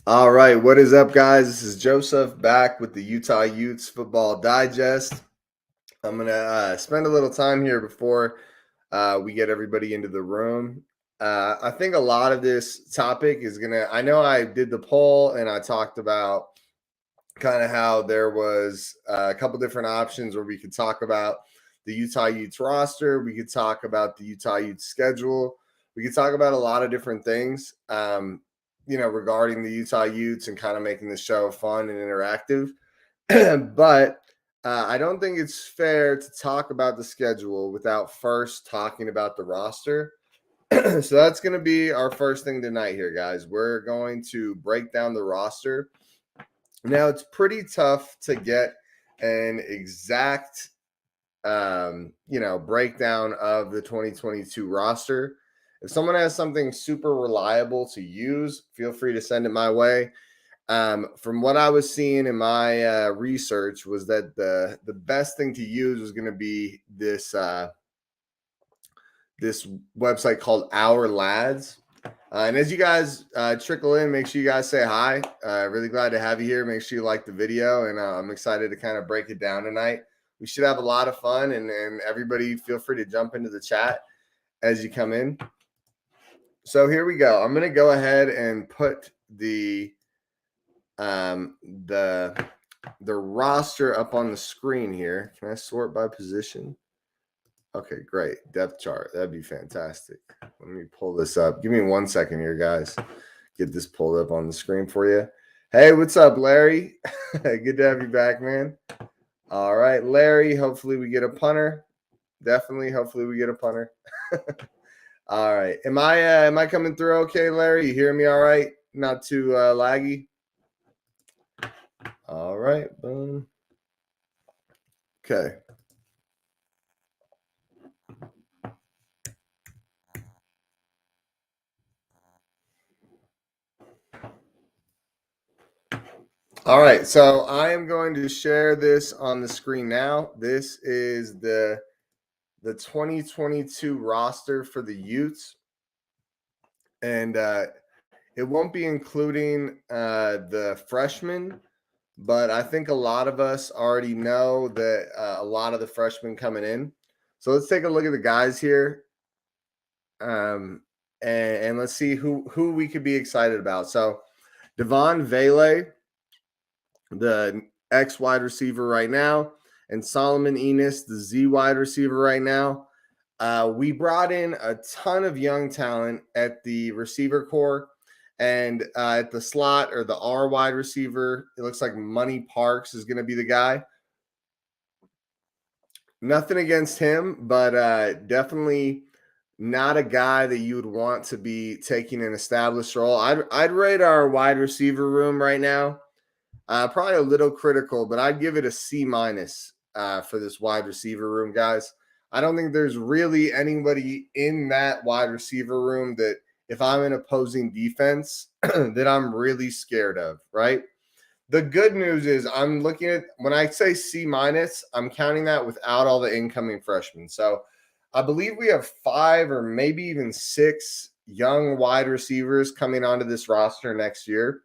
All right, what is up, guys? This is Joseph back with the Utah Utes Football Digest. I'm going to spend a little time here before we get everybody into the room. I think a lot of this topic is going to, I know I did the poll and I talked about kind of how there was a couple different options where we could talk about the Utah Utes roster. We could talk about the Utah Utes schedule. We could talk about a lot of different things. Regarding the Utah Utes and kind of making the show fun and interactive. But I don't think it's fair to talk about the schedule without first talking about the roster. So that's going to be our first thing tonight here, guys. We're going to break down the roster. Now, it's pretty tough to get an exact, breakdown of the 2022 roster. If someone has something super reliable to use, feel free to send it my way. From what I was seeing in my research was that the best thing to use was going to be this website called Our Lads. And as you guys trickle in, make sure you guys say hi. Really glad to have you here. Make sure you like the video, and I'm excited to kind of break it down tonight. We should have a lot of fun, and everybody feel free to jump into the chat as you come in. So here we go. I'm going to go ahead and put the roster up on the screen here. Can I sort by position? Okay, great. Depth chart. That'd be fantastic. Let me pull this up. Give me 1 second here, guys. Get this pulled up on the screen for you. Hey, what's up, Larry? Good to have you back, man. All right, Larry. Hopefully we get a punter. Definitely. Hopefully we get a punter. All right. Am I coming through okay, Larry? You hearing me all right? Not too laggy? All right. Boom. Okay. All right. So I am going to share this on the screen now. This is the 2022 roster for the Utes. And it won't be including the freshmen, but I think a lot of us already know that a lot of the freshmen coming in. So let's take a look at the guys here, and let's see who we could be excited about. So Devon Vele, the X wide receiver right now, and Solomon Enos, the Z wide receiver right now. We brought in a ton of young talent at the receiver core. And at the slot or the R wide receiver, it looks like Money Parks is going to be the guy. Nothing against him, but definitely not a guy that you would want to be taking an established role. I'd rate our wide receiver room right now probably a little critical, but I'd give it a C- for this wide receiver room, guys. I don't think there's really anybody in that wide receiver room that if I'm an opposing defense that I'm really scared of, right? The good news is I'm looking at, when I say C-, I'm counting that without all the incoming freshmen. So I believe we have 5 or maybe even 6 young wide receivers coming onto this roster next year.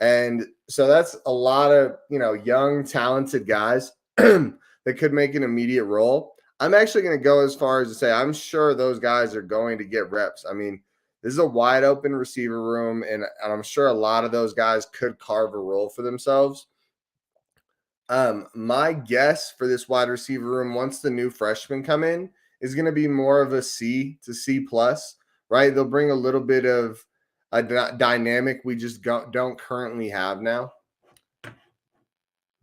And so that's a lot of, young, talented guys that could make an immediate role. I'm actually going to go as far as to say I'm sure those guys are going to get reps. I mean, this is a wide open receiver room, and I'm sure a lot of those guys could carve a role for themselves. My guess for this wide receiver room, once the new freshmen come in, is going to be more of a C to C+, right? They'll bring a little bit of a dynamic we just don't currently have now.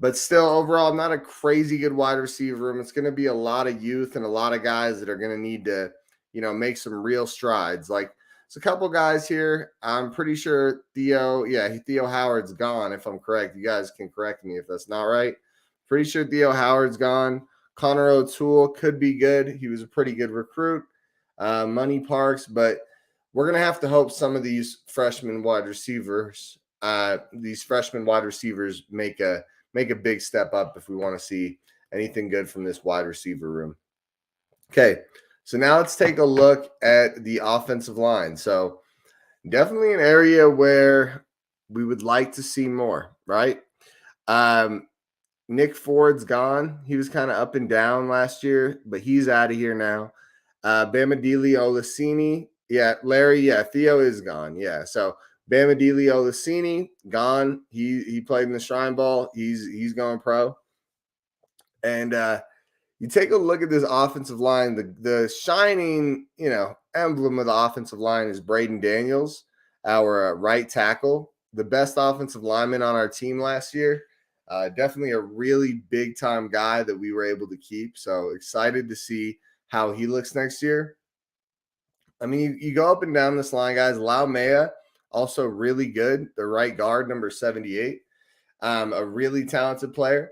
But still, overall, not a crazy good wide receiver room. It's going to be a lot of youth and a lot of guys that are going to need to, make some real strides. Like, there's a couple guys here. I'm pretty sure Theo Howard's gone, if I'm correct. You guys can correct me if that's not right. Pretty sure Theo Howard's gone. Connor O'Toole could be good. He was a pretty good recruit. Money Parks, but we're going to have to hope some of these freshman wide receivers make a big step up if we want to see anything good from this wide receiver room. Okay, so now let's take a look at the offensive line. So definitely an area where we would like to see more, right? Um, Nick Ford's gone. He was kind of up and down last year, but he's out of here now. Bamadili Olasini. Yeah, Larry. Yeah, Theo is gone. Yeah. So Bamadili Olasini, gone. He played in the Shrine Bowl. He's going pro. And you take a look at this offensive line, the shining, emblem of the offensive line is Braden Daniels, our right tackle, the best offensive lineman on our team last year. Definitely a really big time guy that we were able to keep. So excited to see how he looks next year. I mean, you go up and down this line, guys. Lau Mea, also really good. The right guard, number 78, a really talented player.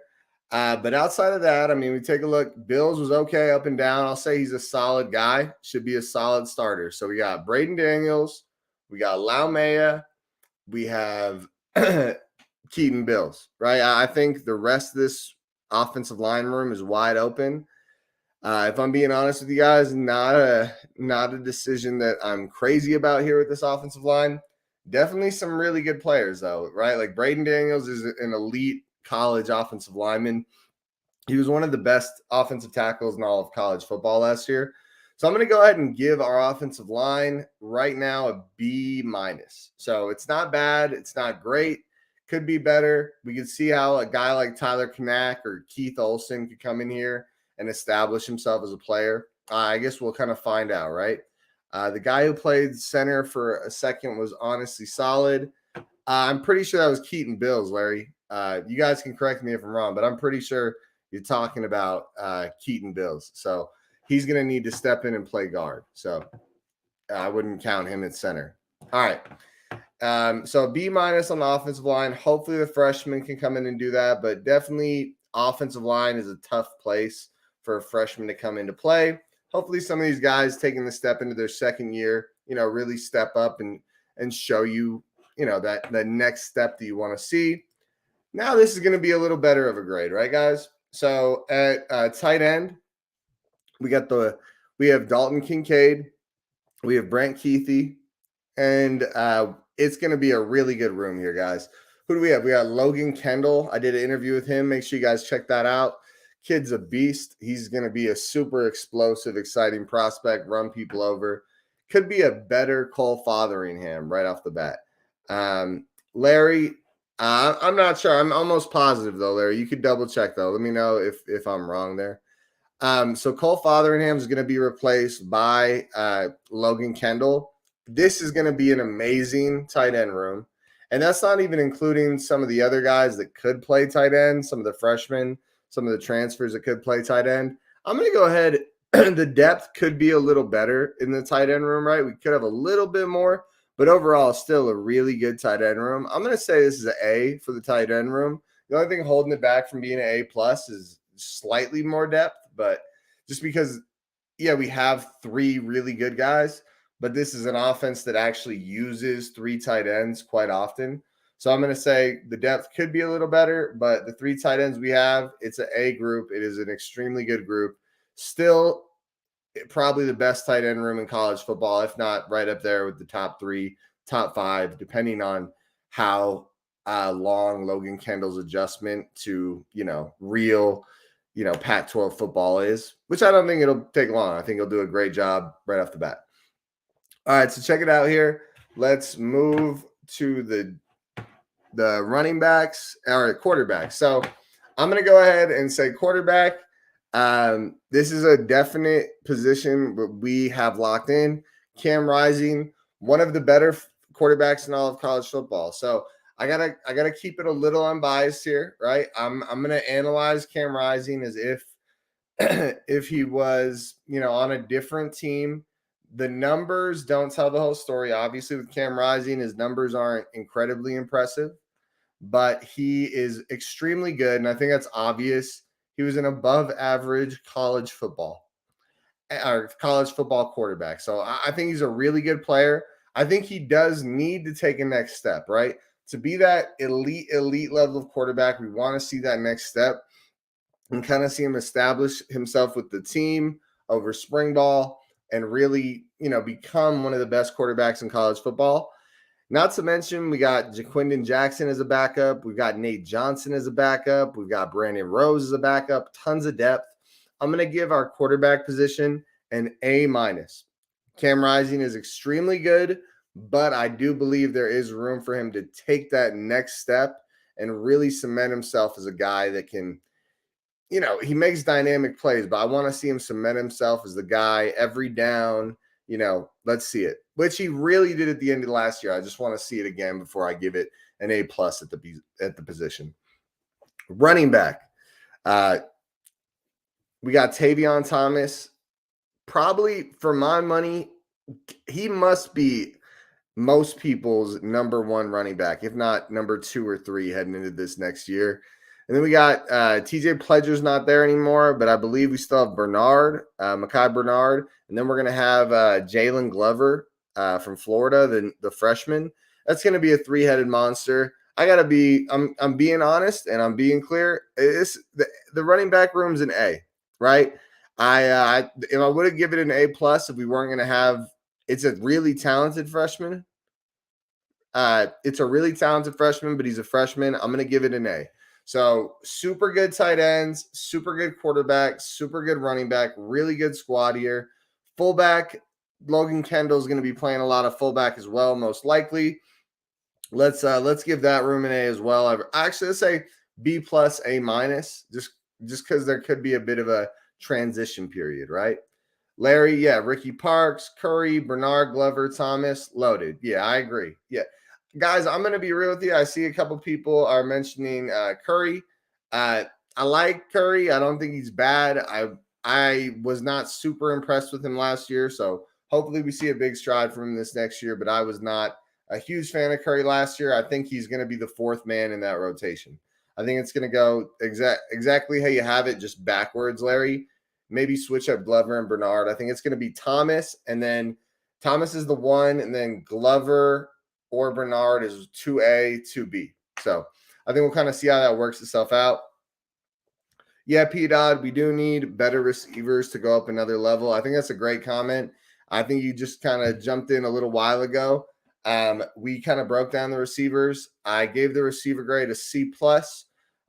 But outside of that, I mean, we take a look. Bills was okay up and down. I'll say he's a solid guy. Should be a solid starter. So we got Braden Daniels. We got Lau Mea. We have Keaton Bills, right? I think the rest of this offensive line room is wide open. If I'm being honest with you guys, not a decision that I'm crazy about here with this offensive line. Definitely some really good players, though, right? Like Braden Daniels is an elite college offensive lineman. He was one of the best offensive tackles in all of college football last year. So I'm going to go ahead and give our offensive line right now a B minus. So it's not bad. It's not great. Could be better. We could see how a guy like Tyler Knack or Keith Olson could come in here and establish himself as a player. I guess we'll kind of find out, right? The guy who played center for a second was honestly solid. I'm pretty sure that was Keaton Bills, Larry. You guys can correct me if I'm wrong, but I'm pretty sure you're talking about Keaton Bills. So he's going to need to step in and play guard. So I wouldn't count him at center. All right. So B minus on the offensive line. Hopefully the freshmen can come in and do that, but definitely offensive line is a tough place for a freshman to come into play. Hopefully some of these guys taking the step into their second year, really step up and show you, that the next step that you want to see. Now this is going to be a little better of a grade, right, guys? So at tight end, we have Dalton Kincaid, we have Brent Keithy, and it's going to be a really good room here, guys. Who do we have? We got Logan Kendall. I did an interview with him. Make sure you guys check that out. Kid's a beast. He's going to be a super explosive, exciting prospect, run people over. Could be a better Cole Fotheringham right off the bat. Larry, I'm not sure. I'm almost positive, though, Larry. You could double check, though. Let me know if I'm wrong there. So Cole Fotheringham is going to be replaced by Logan Kendall. This is going to be an amazing tight end room. And that's not even including some of the other guys that could play tight end, some of the freshmen, some of the transfers that could play tight end. I'm going to go ahead. The depth could be a little better in the tight end room, right? We could have a little bit more, but overall, still a really good tight end room. I'm going to say this is an A for the tight end room. The only thing holding it back from being an A plus is slightly more depth, but just because, we have three really good guys, but this is an offense that actually uses three tight ends quite often. So I'm going to say the depth could be a little better, but the three tight ends we have, it's an A group. It is an extremely good group. Still probably the best tight end room in college football, if not right up there with the top three, top five, depending on how long Logan Kendall's adjustment to, real, Pac-12 football is, which I don't think it'll take long. I think he'll do a great job right off the bat. All right, so check it out here. Let's move to the running backs or quarterbacks. So I'm going to go ahead and say quarterback. This is a definite position that we have locked in. Cam Rising, one of the better quarterbacks in all of college football. So I gotta keep it a little unbiased here, right? I'm gonna analyze Cam Rising as if if he was, on a different team. The numbers don't tell the whole story. Obviously, with Cam Rising, his numbers aren't incredibly impressive, but he is extremely good, and I think that's obvious. He was an above average college football quarterback. So I think he's a really good player. I think he does need to take a next step, right? To be that elite level of quarterback, we want to see that next step and kind of see him establish himself with the team over spring ball and really, become one of the best quarterbacks in college football. Not to mention, we got Jaquindon Jackson as a backup. We've got Nate Johnson as a backup. We've got Brandon Rose as a backup. Tons of depth. I'm going to give our quarterback position an A-. Cam Rising is extremely good, but I do believe there is room for him to take that next step and really cement himself as a guy that can, he makes dynamic plays, but I want to see him cement himself as the guy every down. Let's see it, which he really did at the end of last year. I just want to see it again before I give it an A+ at the position. Running back, we got Tavion Thomas. Probably for my money, he must be most people's number one running back, if not number 2 or 3 heading into this next year. And then we got TJ Pledger's not there anymore, but I believe we still have Bernard, Mekhi Bernard. And then we're going to have Jalen Glover from Florida, the freshman. That's going to be a 3-headed monster. I'm being honest and I'm being clear. The running back room's an A, right? If I would have given it an A+ if we weren't going to have, it's a really talented freshman. It's a really talented freshman, but he's a freshman. I'm going to give it an A. So super good tight ends, super good quarterback, super good running back, really good squad here. Fullback, Logan Kendall is going to be playing a lot of fullback as well, most likely. Let's give that room an A as well. Actually, let's say B+, A-, just because there could be a bit of a transition period, right? Larry, yeah, Ricky Parks, Curry, Bernard, Glover, Thomas, loaded. Yeah, I agree. Yeah. Guys, I'm going to be real with you. I see a couple people are mentioning Curry. I like Curry. I don't think he's bad. I was not super impressed with him last year, so hopefully we see a big stride from him this next year, but I was not a huge fan of Curry last year. I think he's going to be the 4th man in that rotation. I think it's going to go exactly how you have it, just backwards, Larry. Maybe switch up Glover and Bernard. I think it's going to be Thomas, and then Thomas is the 1, and then Glover or Bernard is 2A, 2B. So I think we'll kind of see how that works itself out. Yeah, P-Dodd, we do need better receivers to go up another level. I think that's a great comment. I think you just kind of jumped in a little while ago. We kind of broke down the receivers. I gave the receiver grade a C+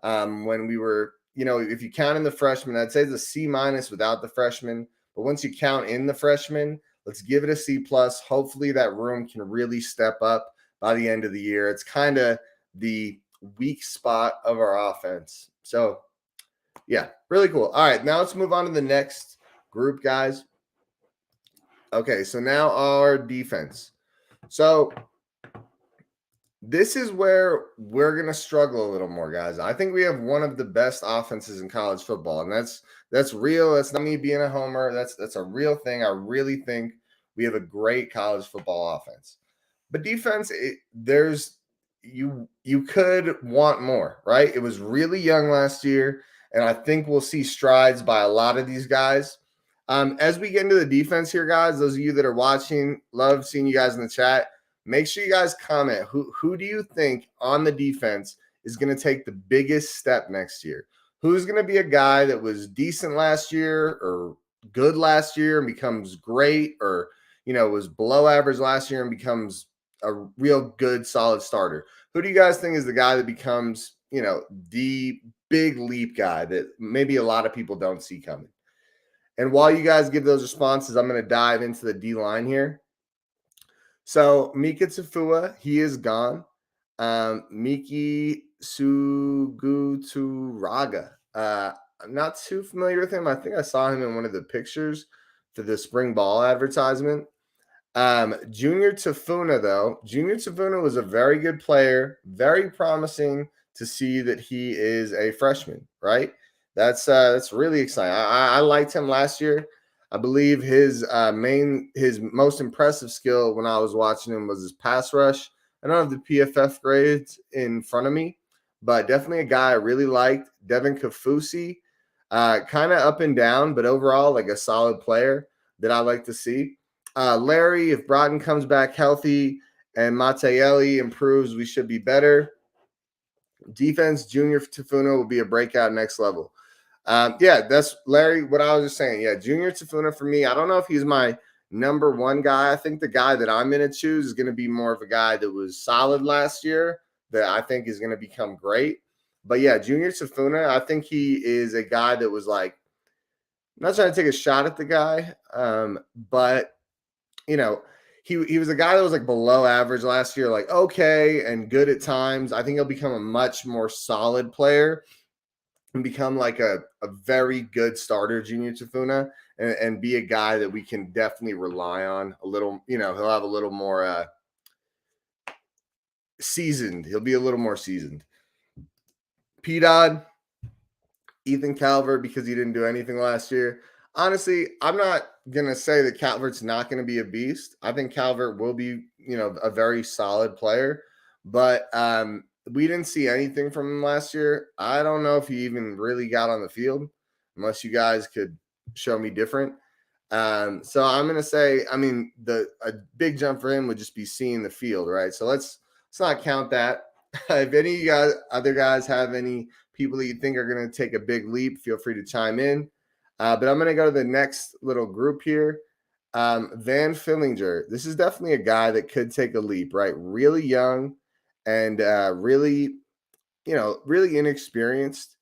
when we were, if you count in the freshman, I'd say it's a C- without the freshman. But once you count in the freshman, let's give it a C+. Hopefully that room can really step up by the end of the year. It's kind of the weak spot of our offense. So, yeah, really cool. All right, now let's move on to the next group, guys. Okay, so now our defense. So this is where we're going to struggle a little more, guys. I think we have one of the best offenses in college football, and that's real. That's not me being a homer. That's a real thing. I really think we have a great college football offense. But defense, you could want more, right? It was really young last year, and I think we'll see strides by a lot of these guys. As we get into the defense here, guys, those of you that are watching, love seeing you guys in the chat. Make sure you guys comment. Who do you think on the defense is going to take the biggest step next year? Who's going to be a guy that was decent last year or good last year and becomes great, or was below average last year and becomes a real good, solid starter? Who do you guys think is the guy that becomes, the big leap guy that maybe a lot of people don't see coming? And while you guys give those responses, I'm going to dive into the D-line here. So Mika Tafua, he is gone. Miki Suguturaga. I'm not too familiar with him. I think I saw him in one of the pictures for the spring ball advertisement. Junior Tafuna, though. Junior Tafuna was a very good player, very promising to see that he is a freshman, right? That's really exciting. I liked him last year. I believe his most impressive skill when I was watching him was his pass rush. I don't have the PFF grades in front of me, but definitely a guy I really liked. Devin Kafusi, kind of up and down, but overall like a solid player that I like to see. Larry, if Broughton comes back healthy and Mattielli improves, we should be better. Defense, Junior Tafuna will be a breakout next level. Yeah, that's Larry, what I was just saying. Yeah, Junior Tafuna for me, I don't know if he's my number one guy. I think the guy that I'm going to choose is going to be more of a guy that was solid last year that I think is going to become great. But yeah, Junior Safuna, I think he is a guy that was like, I'm not trying to take a shot at the guy, but you know, he was a guy that was like below average last year, like okay and good at times. I think he'll become a much more solid player and become like a very good starter, Junior Tafuna, and be a guy that we can definitely rely on a little. He'll have a little more seasoned. He'll be a little more seasoned. P-Dod, Ethan Calvert, because he didn't do anything last year. Honestly, I'm not going to say that Calvert's not going to be a beast. I think Calvert will be, a very solid player. But we didn't see anything from him last year. I don't know if he even really got on the field, unless you guys could show me different. So I'm going to say, a big jump for him would just be seeing the field, right? So let's not count that. If any of you guys, other guys have any people that you think are going to take a big leap, feel free to chime in. But I'm going to go to the next little group here. Van Fillinger. This is definitely a guy that could take a leap, right? Really young and really inexperienced.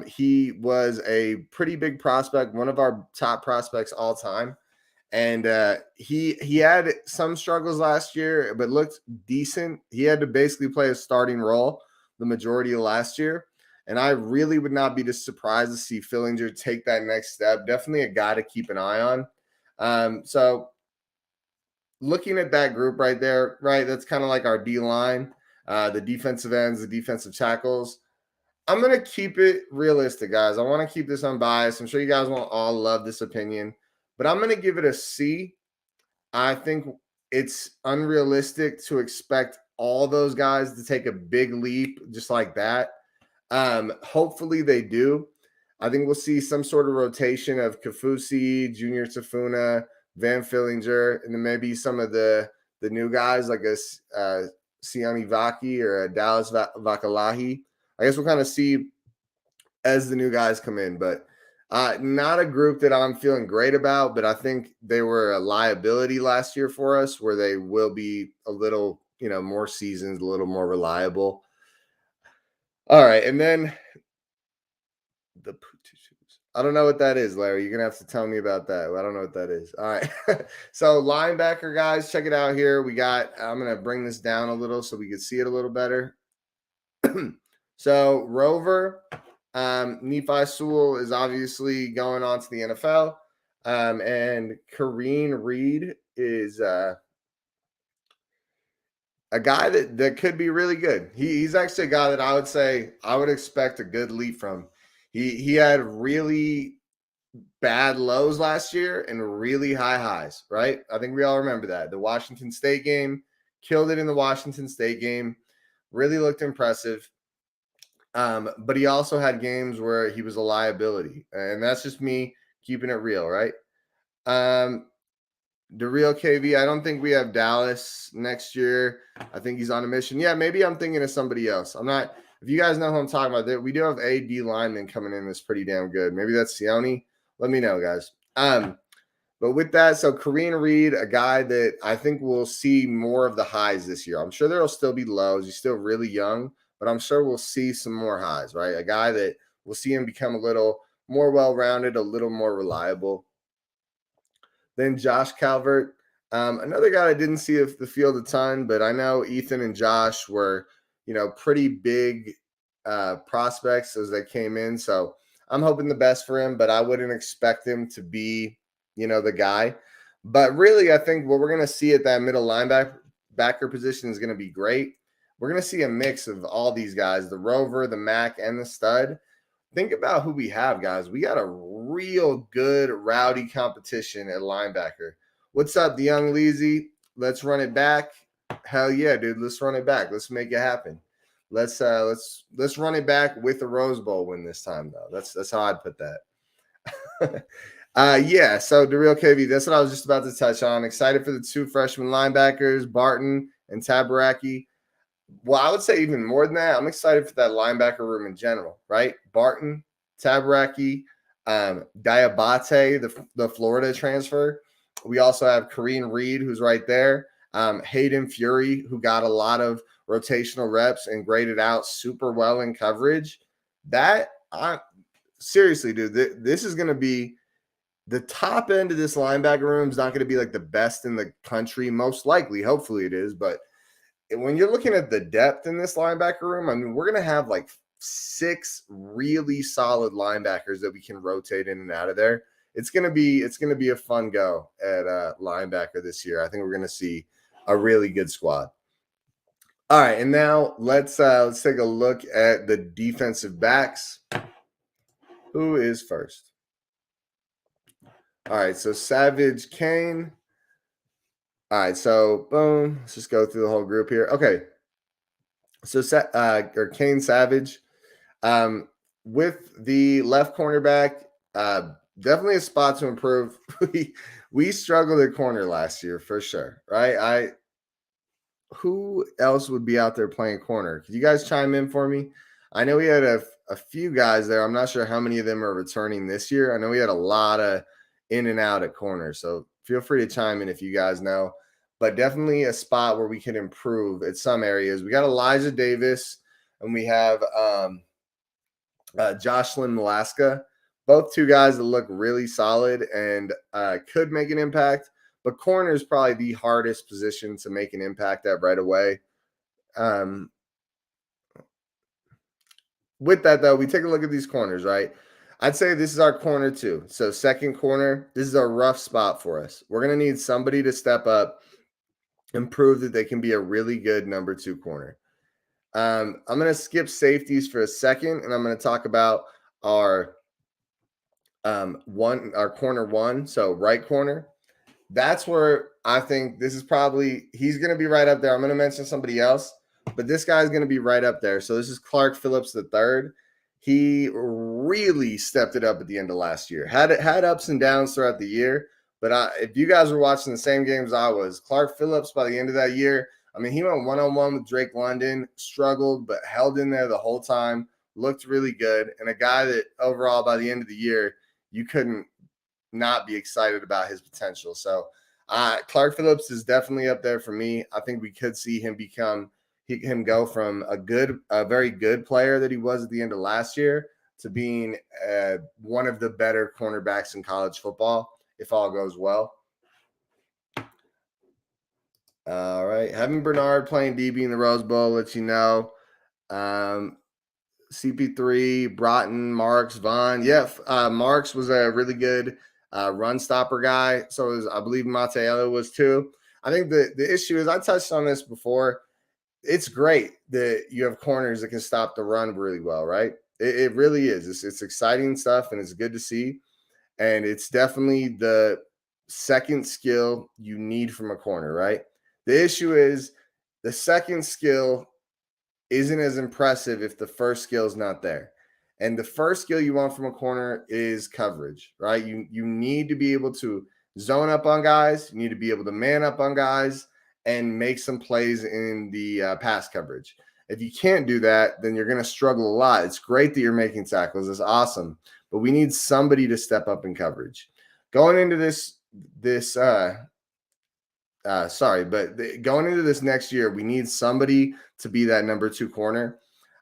He was a pretty big prospect, one of our top prospects all time. And he had some struggles last year, but looked decent. He had to basically play a starting role the majority of last year. And I really would not be just surprised to see Fillinger take that next step. Definitely a guy to keep an eye on. So looking at that group right there, right, that's kind of like our D-line, the defensive ends, the defensive tackles. I'm going to keep it realistic, guys. I want to keep this unbiased. I'm sure you guys won't all love this opinion, but I'm going to give it a C. I think it's unrealistic to expect all those guys to take a big leap just like that. Hopefully they do. I think we'll see some sort of rotation of Kafusi, Junior Tafuna, Van Fillinger, and then maybe some of the new guys like a Siani Vaki or a Dallas Vakalahi. I guess we'll kind of see as the new guys come in, but not a group that I'm feeling great about, but I think they were a liability last year for us where they will be a little, more seasoned, a little more reliable. All right. And then the I don't know what that is, Larry. You're going to have to tell me about that. I don't know what that is. All right. So linebacker, guys, check it out here. I'm going to bring this down a little so we can see it a little better. So Rover, Nephi Sewell is obviously going on to the NFL. And Kareem Reed is a guy that could be really good. He's actually a guy that I would say I would expect a good leap from. He had really bad lows last year and really high highs, right? I think we all remember that. The Washington State game, killed it in the Washington State game, really looked impressive. But he also had games where he was a liability, and that's just me keeping it real, right? The real KV, I don't think we have Dallas next year. I think he's on a mission. Yeah, maybe I'm thinking of somebody else. I'm not. If you guys know who I'm talking about, we do have a D lineman coming in that's pretty damn good. Maybe that's Sione. Let me know, guys. But with that, so Kareem Reed, a guy that I think we'll see more of the highs this year. I'm sure there will still be lows. He's still really young, but I'm sure we'll see some more highs, right? A guy that we'll see him become a little more well-rounded, a little more reliable. Then Josh Calvert, another guy I didn't see the field a ton, but I know Ethan and Josh were, pretty big prospects as they came in. So I'm hoping the best for him, but I wouldn't expect him to be, the guy. But really, I think what we're going to see at that middle linebacker position is going to be great. We're going to see a mix of all these guys, the Rover, the Mac, and the Stud. Think about who we have, guys. We got a real good, rowdy competition at linebacker. What's up, the young Leezy? Let's run it back. Hell yeah, dude. Let's run it back. Let's make it happen. Let's run it back with a Rose Bowl win this time, though. That's how I'd put that. Yeah, so the real KV, that's what I was just about to touch on. Excited for the two freshman linebackers, Barton and Tabaraki. Well, I would say even more than that, I'm excited for that linebacker room in general, right? Barton, Tabaraki, Diabate, the Florida transfer. We also have Kareem Reed, who's right there. Hayden Fury, who got a lot of rotational reps and graded out super well in coverage. Seriously, dude, this is going to be the top end of this linebacker room is not going to be like the best in the country, most likely. Hopefully it is. But when you're looking at the depth in this linebacker room, I mean, we're going to have like 6 really solid linebackers that we can rotate in and out of there. It's going to be a fun go at linebacker this year. I think we're going to see a really good squad. All right, and now let's take a look at the defensive backs. Who is first? All right, so Savage Kane. All right, so boom. Let's just go through the whole group here. Okay, so Kane Savage. With the left cornerback, definitely a spot to improve. we struggled at corner last year for sure, right? Who else would be out there playing corner? Could you guys chime in for me? I know we had a few guys there. I'm not sure how many of them are returning this year. I know we had a lot of in and out at corner, so feel free to chime in if you guys know. But definitely a spot where we can improve at some areas. We got Elijah Davis, and we have Jocelyn Malaska, both two guys that look really solid and could make an impact. But corner is probably the hardest position to make an impact at right away. With that, though, we take a look at these corners, right? I'd say this is our corner 2. So second corner, this is a rough spot for us. We're going to need somebody to step up and prove that they can be a really good number 2 corner. I'm going to skip safeties for a second, and I'm going to talk about our corner 1, so right corner. That's where I think this is he's going to be right up there. I'm going to mention somebody else, but this guy's going to be right up there. So this is Clark Phillips III. He really stepped it up at the end of last year. Had ups and downs throughout the year, but if you guys were watching the same games I was, Clark Phillips by the end of that year, I mean, he went one-on-one with Drake London, struggled, but held in there the whole time, looked really good, and a guy that overall by the end of the year, you couldn't not be excited about his potential. So Clark Phillips is definitely up there for me. I think we could see him go from a very good player that he was at the end of last year to being one of the better cornerbacks in college football if all goes well. All right. Having Bernard playing DB in the Rose Bowl lets you know. CP3, Broughton, Marks, Vaughn. Yeah, Marks was a really good run stopper guy. So I believe Mateo was too. I think the issue is, I touched on this before. It's great that you have corners that can stop the run really well, right? It really is. It's exciting stuff, and it's good to see. And it's definitely the second skill you need from a corner, right? The issue is the second skill isn't as impressive if the first skill is not there. And the first skill you want from a corner is coverage, right? You need to be able to zone up on guys. You need to be able to man up on guys and make some plays in the pass coverage. If you can't do that, then you're going to struggle a lot. It's great that you're making tackles. It's awesome. But we need somebody to step up in coverage. Going into going into this next year, we need somebody to be that number 2 corner.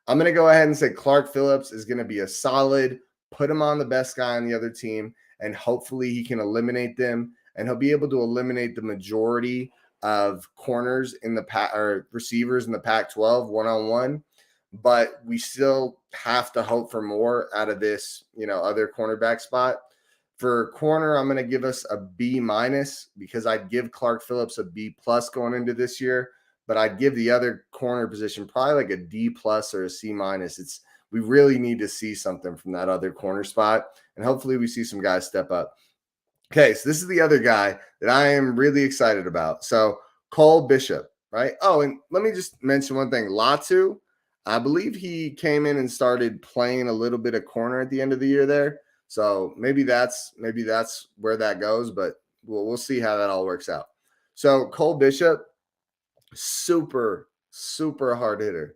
I'm going to go ahead and say Clark Phillips is going to be a solid, put him on the best guy on the other team, and hopefully he can eliminate them, and he'll be able to eliminate the majority of corners in the or receivers in the Pac-12 one-on-one. But we still have to hope for more out of this, other cornerback spot. For corner, I'm going to give us a B- because I'd give Clark Phillips a B+ going into this year, but I'd give the other corner position probably like a D+ or a C-. We really need to see something from that other corner spot, and hopefully we see some guys step up. Okay, so this is the other guy that I am really excited about. So Cole Bishop, right? Oh, and let me just mention one thing. Latu, I believe he came in and started playing a little bit of corner at the end of the year there. So maybe that's where that goes, but we'll see how that all works out. So Cole Bishop, super, super hard hitter.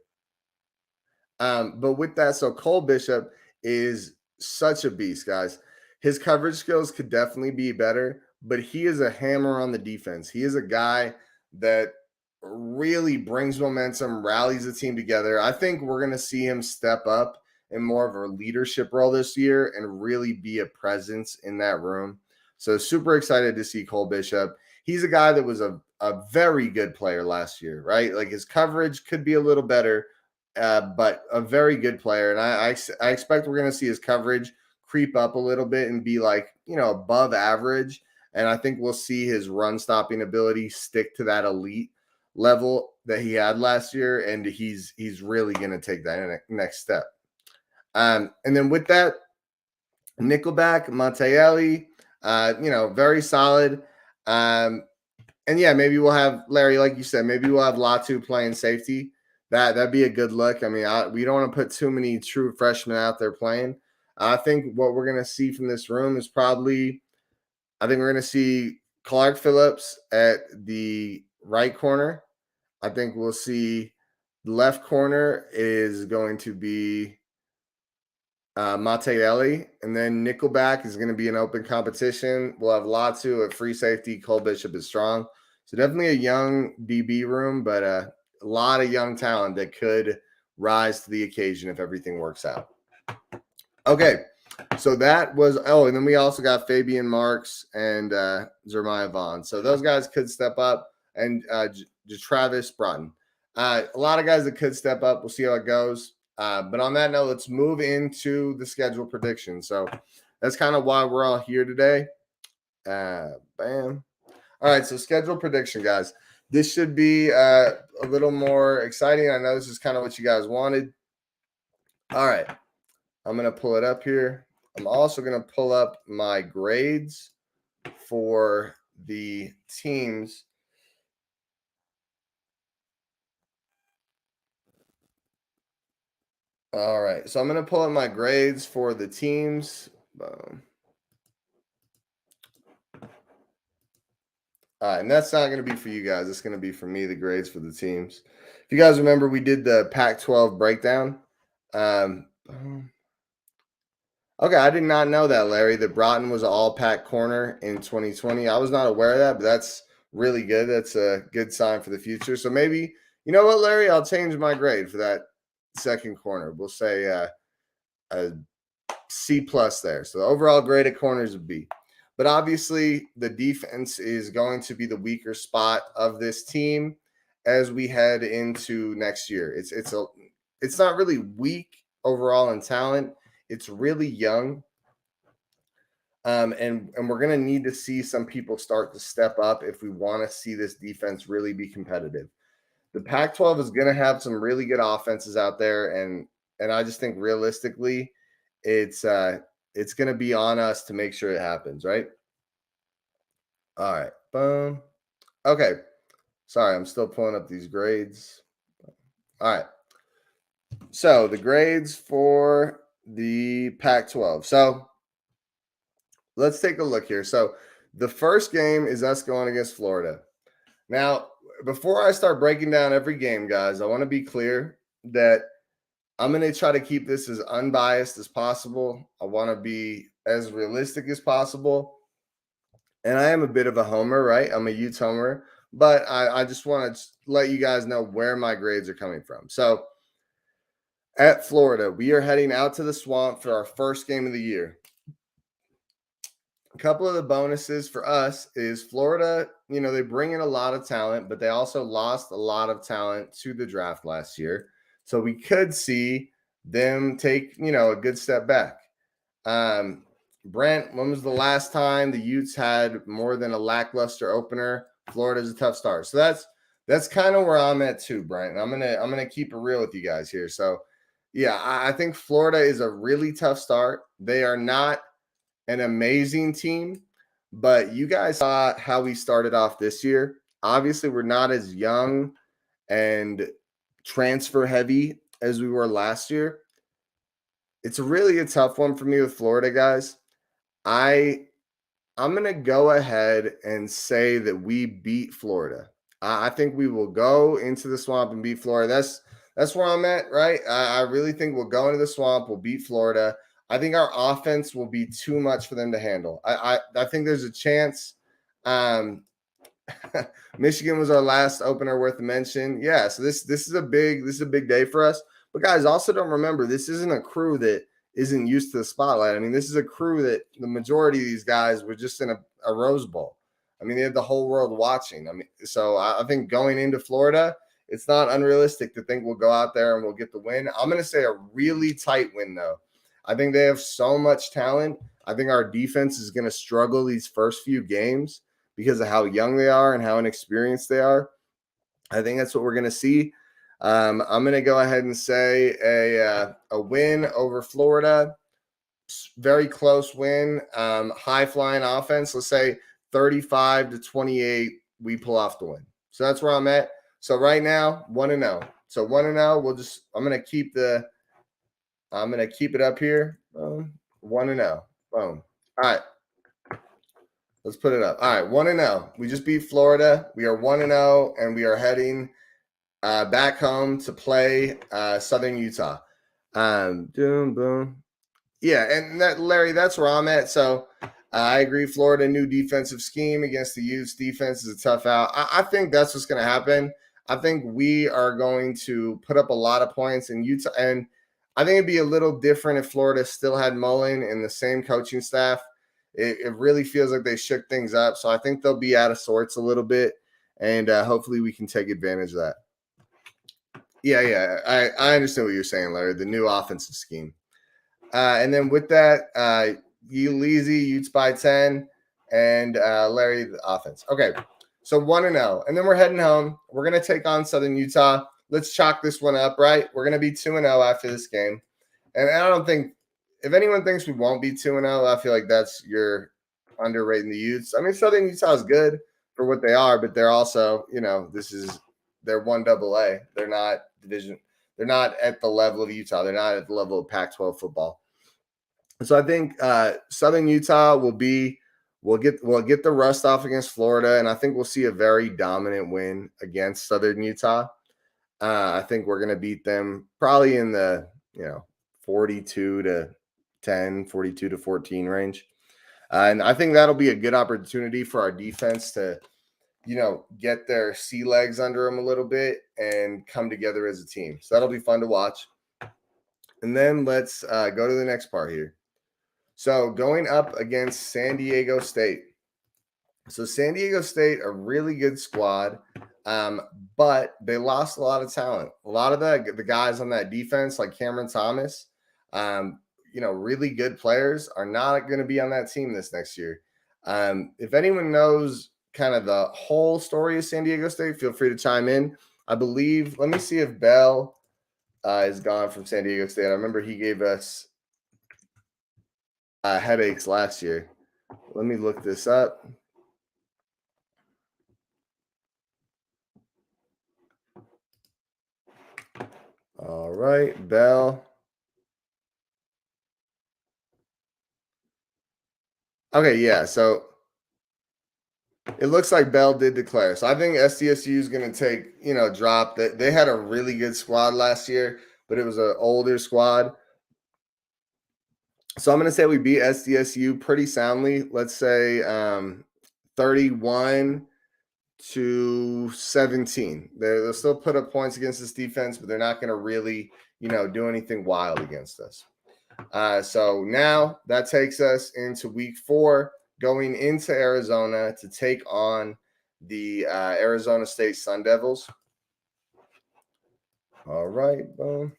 But with that, so Cole Bishop is such a beast, guys. His coverage skills could definitely be better, but he is a hammer on the defense. He is a guy that really brings momentum, rallies the team together. I think we're going to see him step up in more of a leadership role this year and really be a presence in that room. So super excited to see Cole Bishop. He's a guy that was a very good player last year, right? Like his coverage could be a little better, but a very good player. And I expect we're going to see his coverage creep up a little bit and be like, above average. And I think we'll see his run stopping ability stick to that elite level that he had last year. And he's really going to take that next step. And then with that, Nickelback, Montielli, very solid. And yeah, maybe we'll have Larry, like you said, maybe we'll have Latu playing safety. That'd be a good look. I mean, we don't want to put too many true freshmen out there playing. I think what we're going to see from this room is probably, I think we're going to see Clark Phillips at the right corner. I think we'll see left corner is going to be Matteelli, and then Nickelback is going to be an open competition. We'll have Latu at free safety. Cole Bishop is strong. So definitely a young DB room, but a lot of young talent that could rise to the occasion if everything works out. Okay, so that was, and then we also got Fabian Marks and Jeremiah Vaughn. So those guys could step up, and Travis Broughton. A lot of guys that could step up. We'll see how it goes. But on that note, let's move into the schedule prediction. So that's kind of why we're all here today. Bam. All right, so schedule prediction, guys. This should be a little more exciting. I know this is kind of what you guys wanted. All right, I'm going to pull it up here. I'm also going to pull up my grades for the teams. All right, so I'm going to pull up my grades for the teams. Boom. All right, and that's not going to be for you guys. It's going to be for me, the grades for the teams. If you guys remember, we did the Pac-12 breakdown. Okay, I did not know that, Larry, that Broughton was an all-Pac corner in 2020. I was not aware of that, but that's really good. That's a good sign for the future. So maybe, you know what, Larry, I'll change my grade for that second corner. We'll say a C+ there. So the overall grade at corners is a B. But obviously, the defense is going to be the weaker spot of this team as we head into next year. It's not really weak overall in talent. It's really young. And we're going to need to see some people start to step up if we want to see this defense really be competitive. The Pac-12 is going to have some really good offenses out there, and I just think realistically, it's going to be on us to make sure it happens, right? All right. Boom. Okay. Sorry, I'm still pulling up these grades. All right. So the grades for the Pac-12. So let's take a look here. So the first game is us going against Florida. Now, before I start breaking down every game, guys, I want to be clear that I'm going to try to keep this as unbiased as possible. I want to be as realistic as possible. And I am a bit of a homer, right? I'm a Utes homer, but I just want to let you guys know where my grades are coming from. So at Florida, we are heading out to the swamp for our first game of the year. A couple of the bonuses for us is Florida, they bring in a lot of talent, but they also lost a lot of talent to the draft last year. So we could see them take, a good step back. Brent, when was the last time the Utes had more than a lackluster opener? Florida's a tough start. So that's kind of where I'm at too, Brent. And I'm gonna keep it real with you guys here. So yeah, I think Florida is a really tough start. They are not an amazing team, but you guys saw how we started off this year. Obviously, we're not as young and transfer heavy as we were last year. It's really a tough one for me with Florida, guys. I'm going to go ahead and say that we beat Florida. I think we will go into the swamp and beat Florida. That's where I'm at, right? I really think we'll go into the swamp. We'll beat Florida. I think our offense will be too much for them to handle. I think there's a chance Michigan was our last opener worth a mention. Yeah, so this is a big day for us. But guys, also don't remember this isn't a crew that isn't used to the spotlight. I mean, this is a crew that the majority of these guys were just in a Rose Bowl. I mean, they had the whole world watching. I mean, so I think going into Florida, it's not unrealistic to think we'll go out there and we'll get the win. I'm going to say a really tight win, though. I think they have so much talent. I think our defense is going to struggle these first few games because of how young they are and how inexperienced they are. I think that's what we're going to see. I'm going to go ahead and say a win over Florida. Very close win. High flying offense. Let's say 35-28. We pull off the win. So that's where I'm at. So right now, 1-0. So 1-0. I'm going to keep it up here. 1-0. Boom. All right. Let's put it up. All right, 1-0. We just beat Florida. We are 1-0, and we are heading back home to play Southern Utah. Boom. Yeah, and Larry, that's where I'm at. So I agree. Florida, new defensive scheme against the Utes. Defense is a tough out. I think that's what's going to happen. I think we are going to put up a lot of points in Utah, and I think it'd be a little different if Florida still had Mullen and the same coaching staff. It really feels like they shook things up. So I think they'll be out of sorts a little bit, and hopefully we can take advantage of that. Yeah. I understand what you're saying, Larry, the new offensive scheme. And then with that, Leezy, Utes by 10, and Larry, the offense. Okay, so 1-0. And then we're heading home. We're going to take on Southern Utah. Let's chalk this one up, right? We're going to be 2-0 after this game. And I don't think – if anyone thinks we won't be 2-0, I feel like you're underrating the Utes. I mean, Southern Utah is good for what they are, but they're also, they're 1AA. They're not division. They're not at the level of Utah. They're not at the level of Pac-12 football. So I think Southern Utah we'll get the rust off against Florida, and I think we'll see a very dominant win against Southern Utah. I think we're going to beat them probably in the 42-10, 42-14 range. And I think that'll be a good opportunity for our defense to, get their sea legs under them a little bit and come together as a team. So that'll be fun to watch. And then let's go to the next part here. So going up against San Diego State. So San Diego State, a really good squad, but they lost a lot of talent. A lot of the guys on that defense, like Cameron Thomas, really good players, are not going to be on that team this next year. If anyone knows kind of the whole story of San Diego State, feel free to chime in. I believe, let me see if Bell is gone from San Diego State. I remember he gave us headaches last year. Let me look this up. All right, Bell. Okay, yeah, so it looks like Bell did declare. So I think SDSU is going to take, drop. That they had a really good squad last year, but it was an older squad. So I'm going to say we beat SDSU pretty soundly. Let's say 31-17. They'll still put up points against this defense, but they're not going to really, do anything wild against us. So now that takes us into week 4, going into Arizona to take on the Arizona State Sun Devils. All right, boom.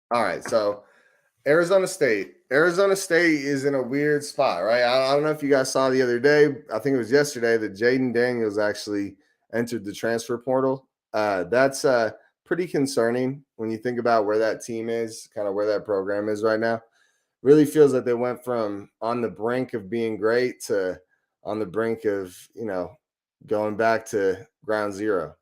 All right, so Arizona State is in a weird spot, right? I don't know if you guys saw the other day. I think it was yesterday that Jaden Daniels actually entered the transfer portal. That's pretty concerning when you think about where that team is, kind of where that program is right now. Really feels like they went from on the brink of being great to on the brink of, going back to ground zero.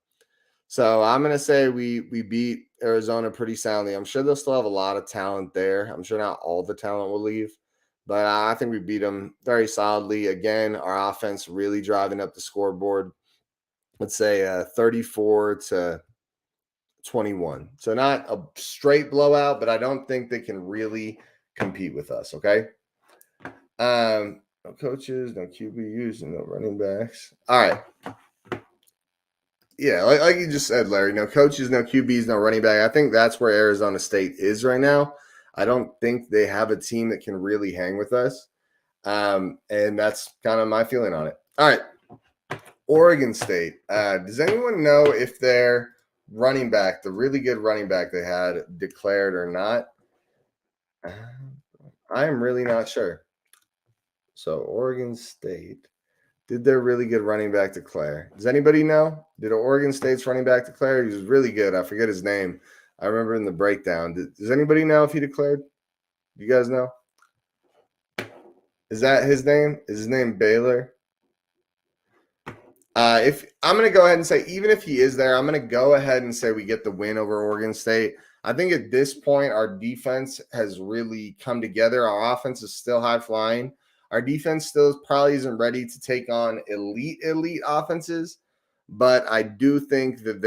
So I'm going to say we beat Arizona pretty soundly. I'm sure they'll still have a lot of talent there. I'm sure not all the talent will leave, but I think we beat them very solidly. Again, our offense really driving up the scoreboard. Let's say 34-21. So not a straight blowout, but I don't think they can really compete with us, okay? No coaches, no QBs, and no running backs. All right. Yeah, like you just said, Larry, no coaches, no QBs, no running back. I think that's where Arizona State is right now. I don't think they have a team that can really hang with us. And that's kind of my feeling on it. All right. Oregon State. Does anyone know if their running back, the really good running back they had, declared or not? I am really not sure. So, Oregon State. Did their really good running back declare? Does anybody know? Did Oregon State's running back declare? He was really good. I forget his name. I remember in the breakdown. Does anybody know if he declared? Do you guys know? Is that his name? Is his name Baylor? If I'm going to go ahead and say, even if he is there, I'm going to go ahead and say we get the win over Oregon State. I think at this point, our defense has really come together. Our offense is still high flying. Our defense still probably isn't ready to take on elite offenses, but I do think that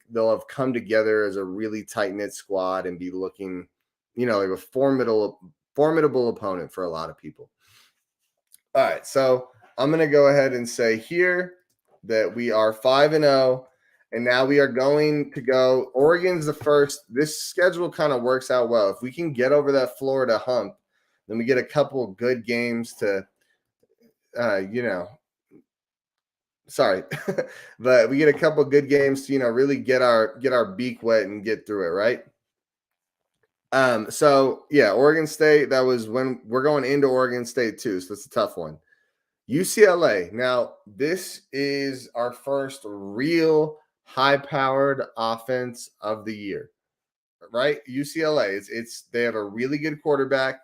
they'll have come together as a really tight knit squad and be looking, like a formidable opponent for a lot of people. All right, so I'm going to go ahead and say here that we are 5-0, and now we are going to go. Oregon's the first. This schedule kind of works out well. If we can get over that Florida hump, then we get a couple good games to, sorry, but we get a couple good games to, really get our beak wet and get through it, right? So yeah, Oregon State. That was when we're going into Oregon State too, so it's a tough one. UCLA. Now, this is our first real high-powered offense of the year, right? UCLA. It's they have a really good quarterback,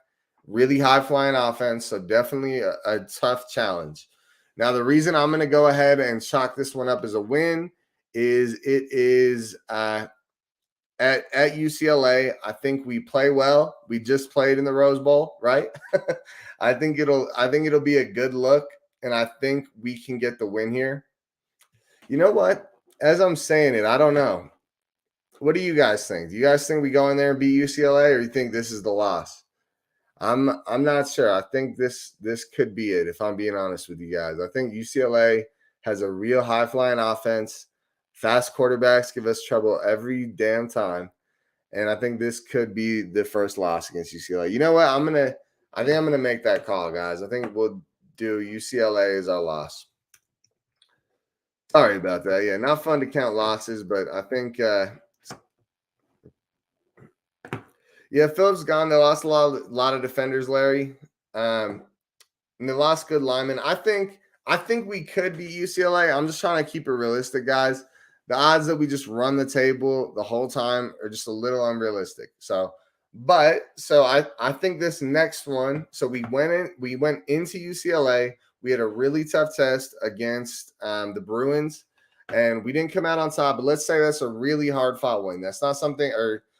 really high-flying offense, so definitely a tough challenge. Now, the reason I'm going to go ahead and chalk this one up as a win is it is at UCLA. I think we play well. We just played in the Rose Bowl, right? I think it'll be a good look, and I think we can get the win here. You know what? As I'm saying it, I don't know. What do you guys think? Do you guys think we go in there and beat UCLA, or you think this is the loss? I'm not sure. I think this could be it, if I'm being honest with you guys. I think UCLA has a real high flying offense. Fast quarterbacks give us trouble every damn time. And I think this could be the first loss against UCLA. You know what? I think I'm gonna make that call, guys. I think we'll do UCLA as our loss. Sorry about that. Yeah, not fun to count losses, but I think Phillips gone. They lost a lot of defenders, Larry. And they lost good linemen. I think we could beat UCLA. I'm just trying to keep it realistic, guys. The odds that we just run the table the whole time are just a little unrealistic. So I think this next one. So we went into UCLA. We had a really tough test against the Bruins, and we didn't come out on top. But let's say that's a really hard fought win. That's not something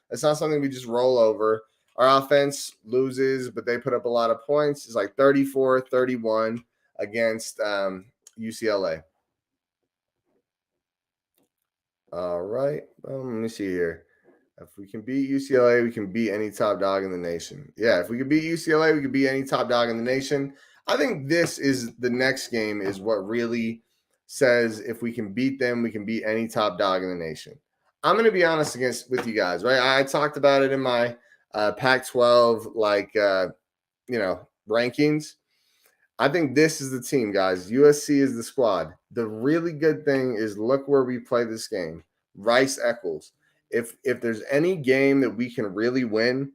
we just roll over. Our offense loses, but they put up a lot of points. It's like 34-31 against UCLA. All right. Let me see here. If we can beat UCLA, we can beat any top dog in the nation. Yeah, if we can beat UCLA, we can beat any top dog in the nation. I think this is the next game is what really says if we can beat them, we can beat any top dog in the nation. I'm going to be honest with you guys, right? I talked about it in my Pac-12 rankings. I think this is the team, guys. USC is the squad. The really good thing is look where we play this game. Rice-Eccles. If there's any game that we can really win,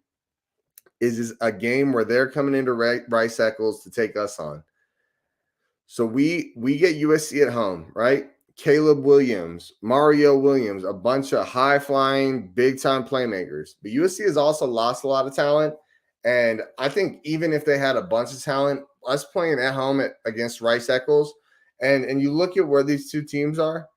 is a game where they're coming into Rice-Eccles to take us on. So we get USC at home, right? Caleb Williams, Mario Williams, a bunch of high-flying, big-time playmakers. But USC has also lost a lot of talent. And I think even if they had a bunch of talent, us playing at home against Rice-Eccles, and you look at where these two teams are,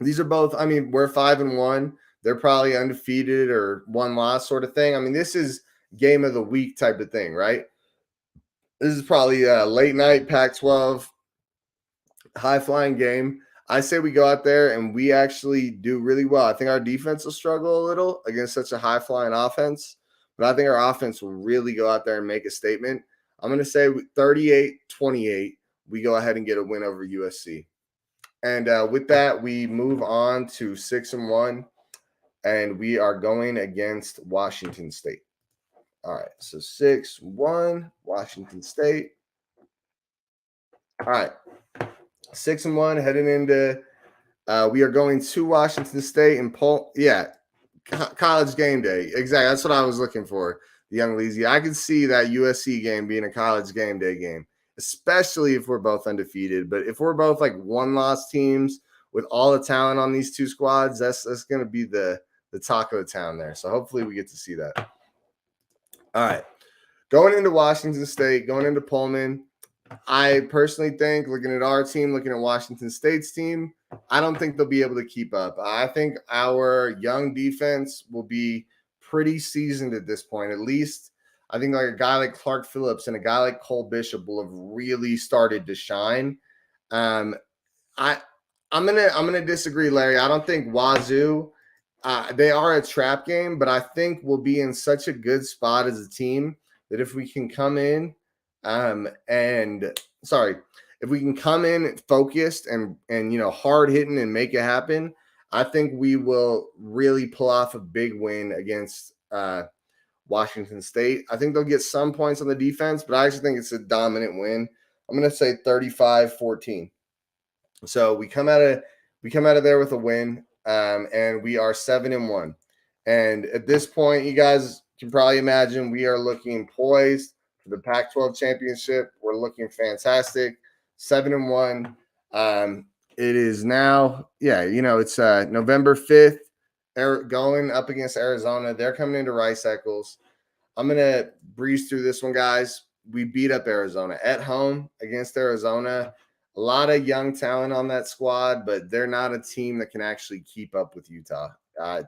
these are both, we're 5-1. They're probably undefeated or one loss sort of thing. This is game of the week type of thing, right? This is probably a late night Pac-12 high-flying game. I say we go out there and we actually do really well. I think our defense will struggle a little against such a high-flying offense, but I think our offense will really go out there and make a statement. I'm going to say 38-28. We go ahead and get a win over USC. And with that, we move on to 6-1, and we are going against Washington State. All right, so 6-1, Washington State. All right, 6-1, heading into. We are going to Washington State and college game day. Exactly, that's what I was looking for. The young Leasy. I could see that USC game being a college game day game, especially if we're both undefeated. But if we're both like one-loss teams with all the talent on these two squads, that's going to be the talk of the town there. So hopefully we get to see that. All right. Going into Washington State, going into Pullman, I personally think, looking at our team, looking at Washington State's team, I don't think they'll be able to keep up. I think our young defense will be pretty seasoned at this point. At least I think like a guy like Clark Phillips and a guy like Cole Bishop will have really started to shine. I'm gonna disagree, Larry. I don't think Wazoo. They are a trap game, but I think we'll be in such a good spot as a team that if we can come in, if we can come in focused and hard hitting and make it happen, I think we will really pull off a big win against Washington State. I think they'll get some points on the defense, but I actually think it's a dominant win. I'm going to say 35-14. So we come out of there with a win, and we are 7-1. And at this point, you guys can probably imagine we are looking poised for the Pac-12 championship. We're looking fantastic. 7-1. It is now, it's November 5th. Going up against Arizona. They're coming into Rice Eccles. I'm gonna breeze through this one, guys. We beat up Arizona at home against Arizona. A lot of young talent on that squad, but they're not a team that can actually keep up with Utah.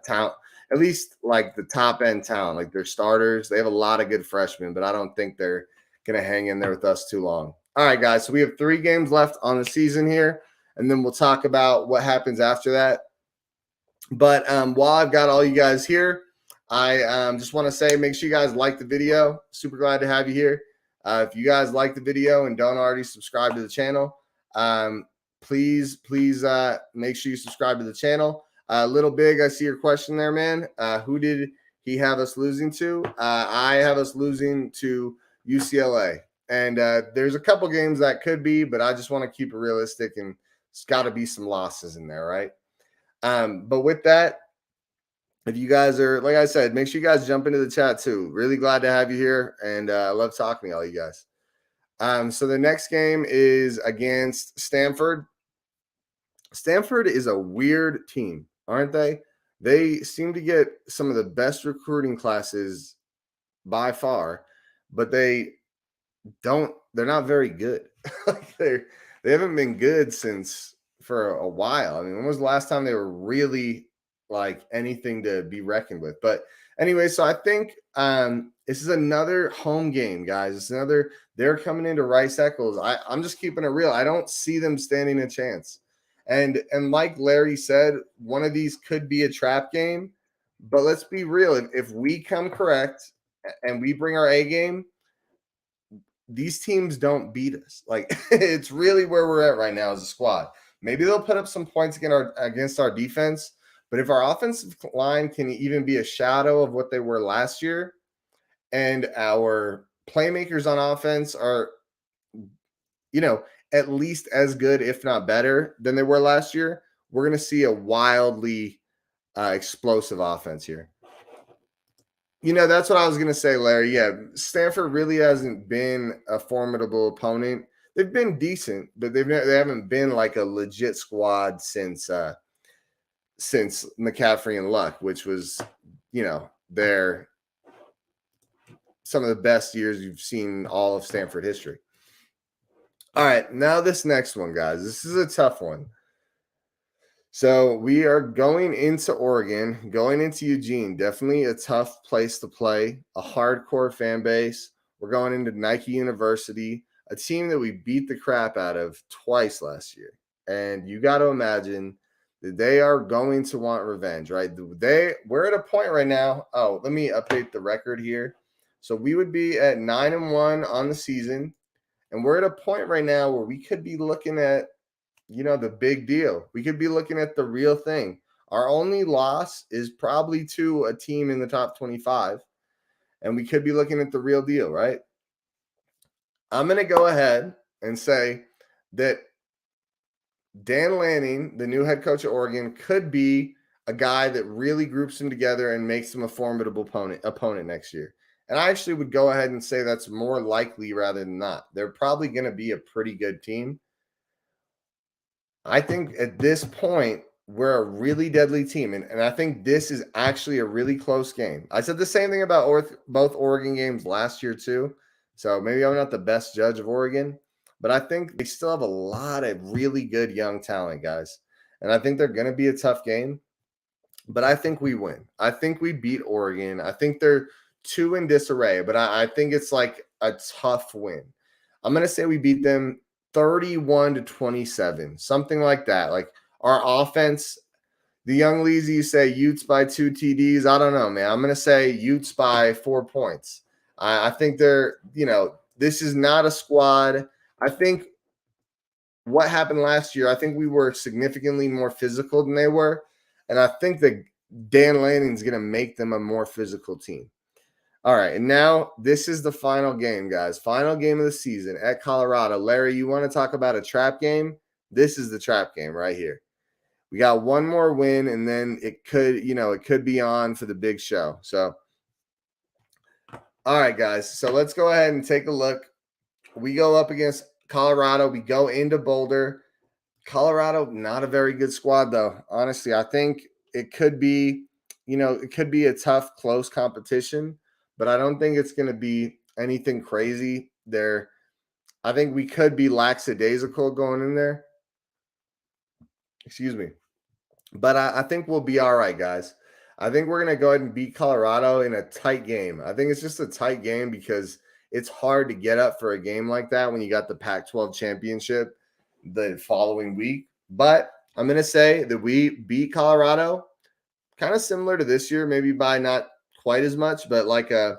Talent, at least like the top end talent, like their starters. They have a lot of good freshmen, but I don't think they're going to hang in there with us too long. All right, guys. So we have 3 games left on the season here, and then we'll talk about what happens after that. But while I've got all you guys here, I just want to say make sure you guys like the video. Super glad to have you here. If you guys like the video and don't already subscribe to the channel, please make sure you subscribe to the channel. Little Big, I see your question there, man. Who did he have us losing to? I have us losing to UCLA. And there's a couple games that could be, but I just want to keep it realistic, and it's got to be some losses in there, right? But with that, if you guys are, like I said, make sure you guys jump into the chat too. Really glad to have you here, and I love talking to all you guys. So the next game is against Stanford. Stanford is a weird team, aren't they? They seem to get some of the best recruiting classes by far, but they're not very good. they haven't been good for a while. I mean, when was the last time they were really like anything to be reckoned with? But anyway, so I think this is another home game, guys. They're coming into Rice Eccles. I'm just keeping it real. I don't see them standing a chance. And like Larry said, one of these could be a trap game. But let's be real. If we come correct and we bring our A game, these teams don't beat us. Like it's really where we're at right now as a squad. Maybe they'll put up some points against our defense, but if our offensive line can even be a shadow of what they were last year, and our playmakers on offense are, at least as good, if not better, than they were last year, we're going to see a wildly explosive offense here. That's what I was going to say, Larry. Yeah, Stanford really hasn't been a formidable opponent. They've been decent, but they haven't been like a legit squad since McCaffrey and Luck, which was, their some of the best years you've seen all of Stanford history. All right, now this next one, guys. This is a tough one. So we are going into Oregon, going into Eugene. Definitely a tough place to play, a hardcore fan base. We're going into Nike University, a team that we beat the crap out of twice last year. And you got to imagine that they are going to want revenge, right? We're at a point right now. Oh, let me update the record here. So we would be at 9-1 on the season. And we're at a point right now where we could be looking at, the big deal. We could be looking at the real thing. Our only loss is probably to a team in the top 25. And we could be looking at the real deal, right? I'm going to go ahead and say that Dan Lanning, the new head coach of Oregon, could be a guy that really groups them together and makes them a formidable opponent next year. And I actually would go ahead and say that's more likely rather than not. They're probably going to be a pretty good team. I think at this point, we're a really deadly team. And I think this is actually a really close game. I said the same thing about both Oregon games last year, too. So maybe I'm not the best judge of Oregon, but I think they still have a lot of really good young talent, guys. And I think they're going to be a tough game, but I think we win. I think we beat Oregon. I think they're too in disarray, but I think it's like a tough win. I'm going to say we beat them 31-27, something like that. Like our offense, the young Lees, you say Utes by 2 TDs. I don't know, man. I'm going to say Utes by 4 points. I think they're, this is not a squad. I think what happened last year, I think we were significantly more physical than they were. And I think that Dan Lanning's going to make them a more physical team. All right, and now this is the final game, guys. Final game of the season at Colorado. Larry, you want to talk about a trap game? This is the trap game right here. We got one more win, and then it could be on for the big show. So, all right, guys. So let's go ahead and take a look. We go up against Colorado. We go into Boulder. Colorado, not a very good squad, though. Honestly, I think it could be, it could be a tough, close competition, but I don't think it's going to be anything crazy there. I think we could be lackadaisical going in there. Excuse me. But I think we'll be all right, guys. I think we're going to go ahead and beat Colorado in a tight game. I think it's just a tight game because it's hard to get up for a game like that when you got the Pac-12 championship the following week. But I'm going to say that we beat Colorado kind of similar to this year, maybe by not quite as much, but like let's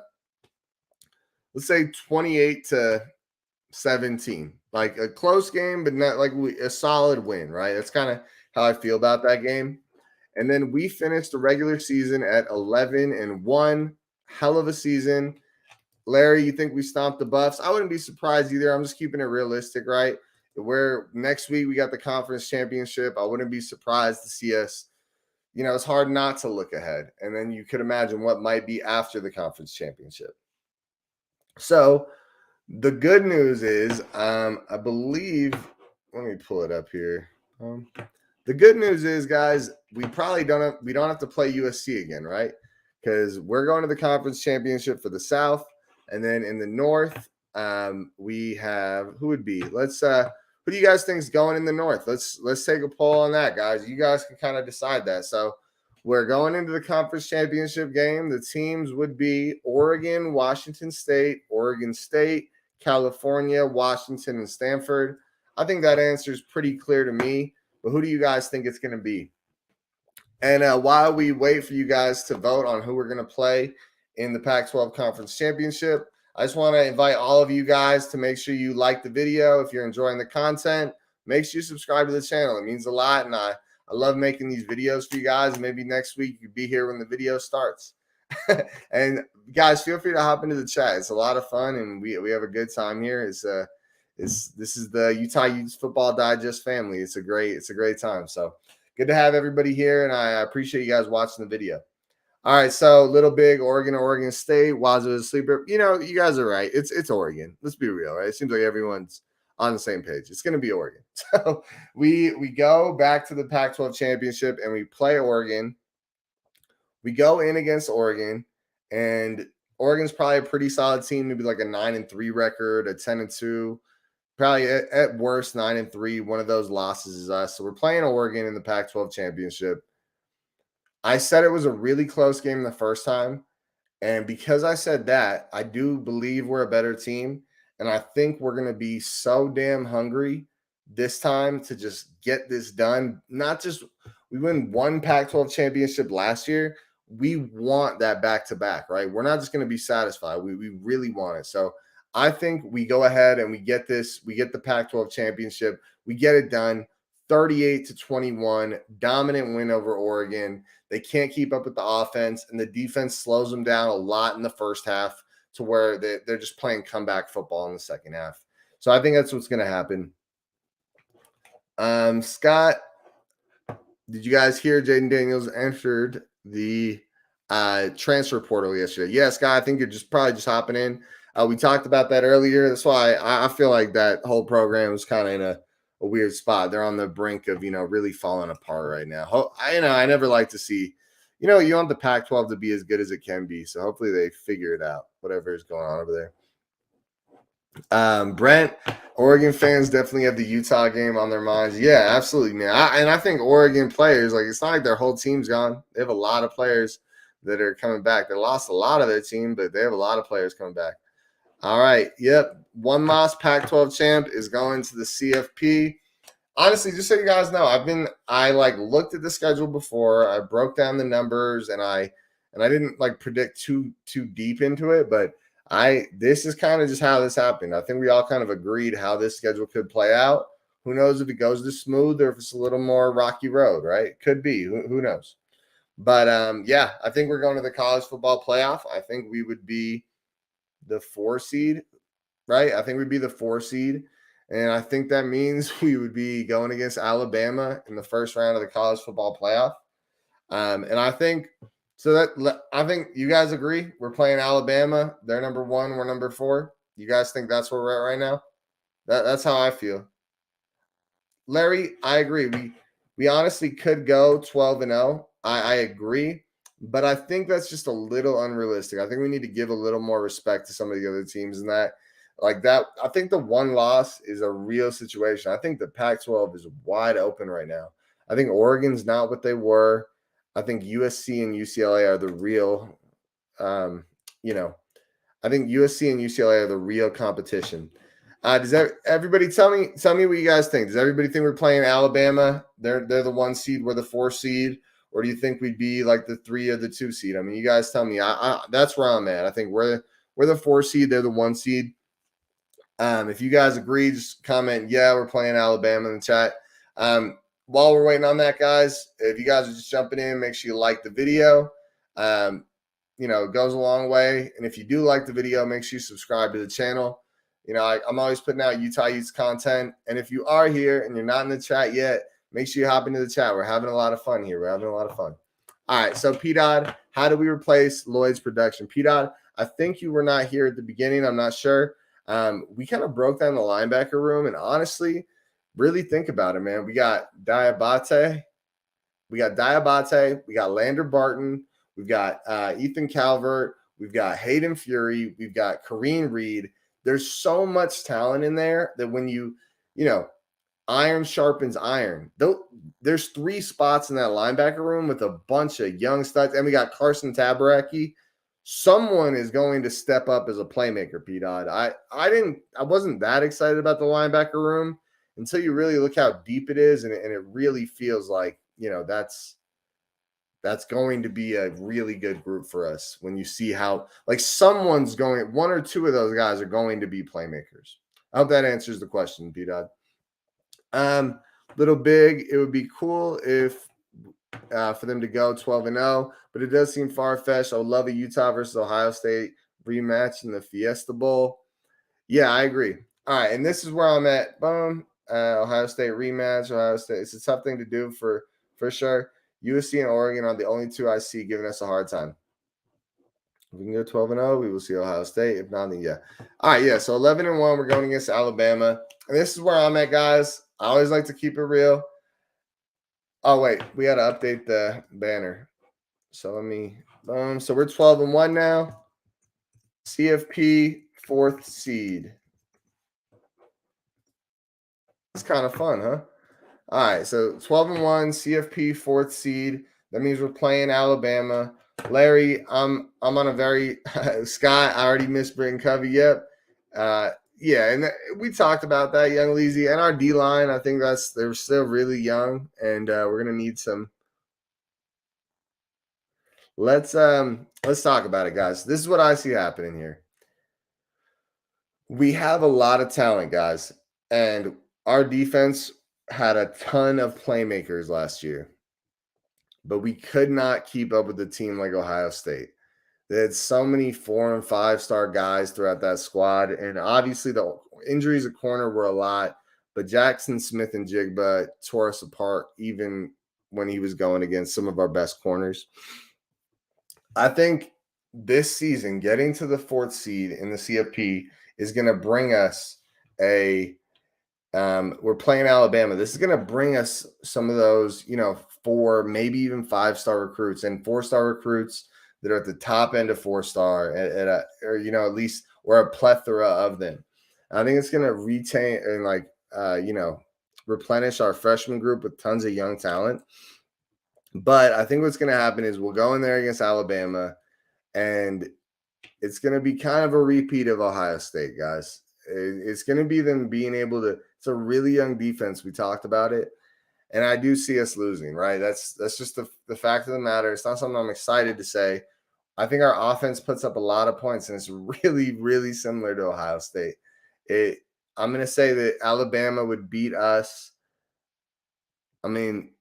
say 28-17, like a close game, but not like a solid win, right? That's kind of how I feel about that game. And then we finished the regular season at 11-1. Hell of a season. Larry, you think we stomped the Buffs? I wouldn't be surprised either. I'm just keeping it realistic, right? Where next week we got the conference championship. I wouldn't be surprised to see us. It's hard not to look ahead. And then you could imagine what might be after the conference championship. So the good news is, I believe, let me pull it up here. The good news is, guys, we don't have to play USC again, right? Because we're going to the conference championship for the South, and then in the North, we have who would be? Who do you guys think is going in the North? Let's take a poll on that, guys. You guys can kind of decide that. So we're going into the conference championship game. The teams would be Oregon, Washington State, Oregon State, California, Washington, and Stanford. I think that answer is pretty clear to me. But who do you guys think it's going to be? And while we wait for you guys to vote on who we're going to play in the Pac-12 Conference Championship, I just want to invite all of you guys to make sure you like the video. If you're enjoying the content, make sure you subscribe to the channel. It means a lot, and I love making these videos for you guys. And maybe next week you'll be here when the video starts. And guys, feel free to hop into the chat. It's a lot of fun, and we have a good time here. This is the Utah Utes Football Digest family. It's a great time. So good to have everybody here, and I appreciate you guys watching the video. All right, so Little Big, Oregon State, Wazoo is a sleeper. You guys are right. It's Oregon. Let's be real, right? It seems like everyone's on the same page. It's going to be Oregon. So we go back to the Pac-12 championship, and we play Oregon. We go in against Oregon, and Oregon's probably a pretty solid team, maybe like a 9-3 record, a 10-2. Probably at worst 9-3. One of those losses is us. So we're playing Oregon in the Pac-12 championship. I said it was a really close game the first time. And because I said that, I do believe we're a better team. And I think we're going to be so damn hungry this time to just get this done. Not just we won one Pac-12 championship last year. we want that back-to-back, right? We're not just going to be satisfied. We really want it. So I think we go ahead and we get this. We get the Pac-12 championship. We get it done. 38-21, dominant win over Oregon. They can't keep up with the offense, and the defense slows them down a lot in the first half to where they're just playing comeback football in the second half. So I think that's what's going to happen. Scott, did you guys hear Jaden Daniels entered the transfer portal yesterday? Yeah, Scott, I think you're probably just hopping in. We talked about that earlier. That's why I feel like that whole program was kind of in a weird spot. They're on the brink of, really falling apart right now. I never like to see, you want the Pac-12 to be as good as it can be. So hopefully they figure it out, whatever is going on over there. Brent, Oregon fans definitely have the Utah game on their minds. Yeah, absolutely, man. I think Oregon players, it's not like their whole team's gone. They have a lot of players that are coming back. They lost a lot of their team, but they have a lot of players coming back. All right. Yep. One lost Pac-12 champ is going to the CFP. Honestly, just so you guys know, I looked at the schedule before. I broke down the numbers and I didn't predict too deep into it, but this is kind of just how this happened. I think we all kind of agreed how this schedule could play out. Who knows if it goes this smooth or if it's a little more rocky road, right? Could be. Who knows? But yeah, I think we're going to the college football playoff. I think we would be the 4 seed, right? I think we'd be the 4 seed. And I think that means we would be going against Alabama in the first round of the college football playoff. And I think you guys agree we're playing Alabama. They're number 1. We're number 4. You guys think that's where we're at right now? That's how I feel. Larry, I agree. We honestly could go 12-0. I agree. But I think that's just a little unrealistic. I think we need to give a little more respect to some of the other teams in that. I think the one loss is a real situation. I think the Pac-12 is wide open right now. I think Oregon's not what they were. I think USC and UCLA are the real, I think USC and UCLA are the real competition. Does everybody tell me what you guys think? Does everybody think we're playing Alabama? They're the 1 seed, we're the 4 seed, or do you think we'd be like the 3 or the 2 seed? I mean, you guys tell me. That's where I'm at. I think we're the 4 seed, they're the 1 seed. If you guys agree, just comment, yeah, we're playing Alabama in the chat. While we're waiting on that, guys, if you guys are just jumping in, make sure you like the video. It goes a long way. And if you do like the video, make sure you subscribe to the channel. I'm always putting out Utah Utes content. And if you are here and you're not in the chat yet, make sure you hop into the chat. We're having a lot of fun here. All right, so P-Dod, how do we replace Lloyd's production? P-Dod, I think you were not here at the beginning. I'm not sure. We kind of broke down the linebacker room, and honestly, really think about it, man. We got Diabate, we got Lander Barton, we've got Ethan Calvert, we've got Hayden Fury, we've got Kareem Reed. There's so much talent in there that when iron sharpens iron. There's 3 spots in that linebacker room with a bunch of young studs, and we got Carson Tabaraki. Someone is going to step up as a playmaker, P-Dod. I wasn't that excited about the linebacker room until you really look how deep it is, and it really feels like, that's going to be a really good group for us when you see how, someone's going, 1 or 2 of those guys are going to be playmakers. I hope that answers the question, P-Dod. Little big, it would be cool if for them to go 12-0, but it does seem far-fetched. I would love a Utah versus Ohio State rematch in the Fiesta Bowl. Yeah, I agree. All right, and this is where I'm at. Boom. Ohio State rematch. Ohio State. It's a tough thing to do for sure. USC and Oregon are the only 2 I see giving us a hard time. If we can go 12-0, we will see Ohio State. If not, then yeah. All right, yeah. So 11-1, we're going against Alabama. And this is where I'm at, guys. I always like to keep it real. Oh, wait. We got to update the banner. So let me so we're 12-1 now. CFP 4th seed. It's kind of fun, huh? All right, so 12-1, CFP 4th seed. That means we're playing Alabama. Larry, I'm on a very Scott. I already missed Britton Covey. Yep. Yeah, and we talked about that, Young Leasy, and our D line. I think they're still really young, and we're gonna need some. let's talk about it, guys. This is what I see happening here. We have a lot of talent, guys, and our defense had a ton of playmakers last year, but we could not keep up with a team like Ohio State. They had so many 4 and 5 star guys throughout that squad, and obviously the injuries at corner were a lot. But Jackson Smith and Jigba tore us apart, even when he was going against some of our best corners. I think this season, getting to the 4th seed in the CFP is going to bring us a. We're playing Alabama. This is going to bring us some of those, 4, maybe even 5-star recruits and 4-star recruits that are at the top end of 4-star, or at least or a plethora of them. I think it's going to retain and replenish our freshman group with tons of young talent. But I think what's going to happen is we'll go in there against Alabama, and it's going to be kind of a repeat of Ohio State, guys. It's going to be them being able to. It's a really young defense. We talked about it, and I do see us losing. Right? That's just the fact of the matter. It's not something I'm excited to say. I think our offense puts up a lot of points, and it's really, really similar to Ohio State. I'm going to say that Alabama would beat us. I mean,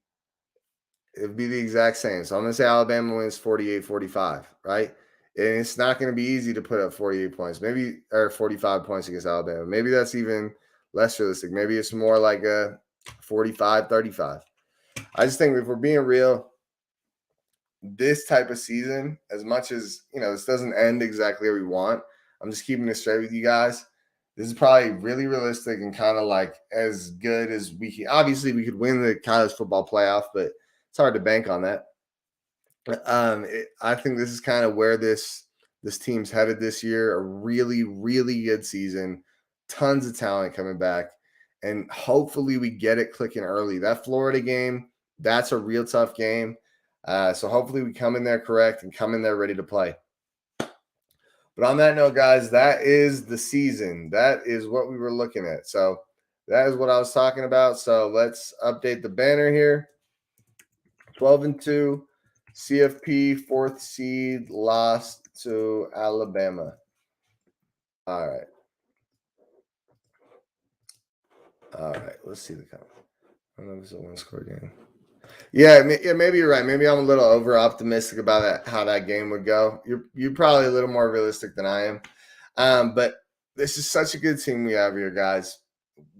it would be the exact same. So I'm going to say Alabama wins 48-45, right? And it's not going to be easy to put up 48 points, maybe, or 45 points against Alabama. Maybe that's even less realistic. Maybe it's more like a 45-35. I just think if we're being real, this type of season, as much as, this doesn't end exactly where we want, I'm just keeping it straight with you guys. This is probably really realistic and kind of like as good as we can. Obviously, we could win the college football playoff, but it's hard to bank on that. I think this is kind of where this team's headed this year. A really, really good season, tons of talent coming back, and hopefully we get it clicking early. That Florida game, that's a real tough game. So hopefully we come in there correct and come in there ready to play. But on that note, guys, that is the season. That is what we were looking at. So that is what I was talking about. So let's update the banner here. 12-2. CFP 4th seed lost to Alabama. All right. Let's see the count. I don't know if it's a 1-score game. Yeah, maybe you're right. Maybe I'm a little over optimistic about that, how that game would go. You're probably a little more realistic than I am. But this is such a good team we have here, guys.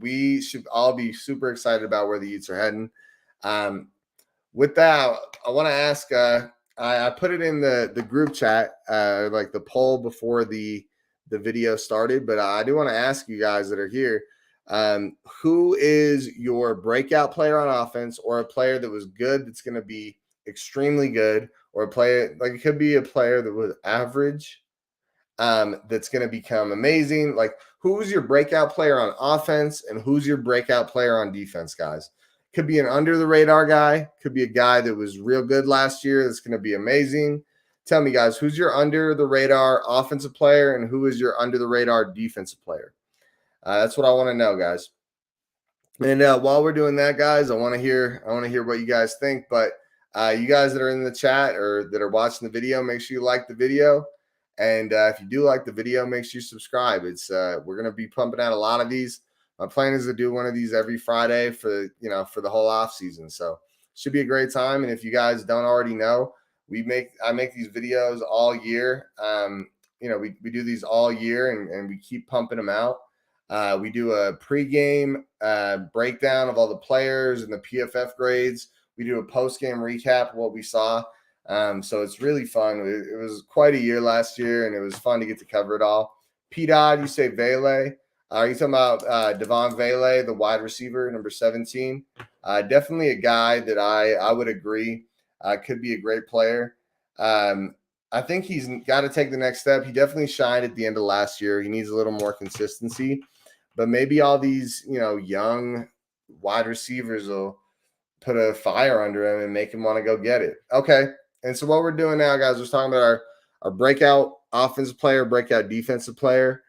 We should all be super excited about where the Utes are heading. With that, I want to ask. I put it in the group chat, like the poll before the video started. But I do want to ask you guys that are here, who is your breakout player on offense, or a player that was good that's going to be extremely good, or a player like it could be a player that was average, that's going to become amazing. Like, who's your breakout player on offense, and who's your breakout player on defense, guys? Could be an under the radar guy. Could be a guy that was real good last year that's going to be amazing. Tell me, guys, who's your under the radar offensive player, and who is your under the radar defensive player? That's what I want to know, guys. And while we're doing that, guys, I want to hear what you guys think. But you guys that are in the chat or that are watching the video, make sure you like the video. And if you do like the video, make sure you subscribe. It's we're gonna be pumping out a lot of these. My plan is to do one of these every Friday for the whole off season. So should be a great time. And if you guys don't already know, I make these videos all year. We do these all year, and we keep pumping them out. We do a pregame breakdown of all the players and the PFF grades. We do a postgame recap of what we saw. So it's really fun. It was quite a year last year, and it was fun to get to cover it all. P-Dod, you say Vele. Are you talking about Devon Vele, the wide receiver, number 17? Definitely a guy that I would agree could be a great player. I think he's got to take the next step. He definitely shined at the end of last year. He needs a little more consistency. But maybe all these, young wide receivers will put a fire under him and make him want to go get it. Okay. And so what we're doing now, guys, we're talking about our breakout offensive player, breakout defensive player.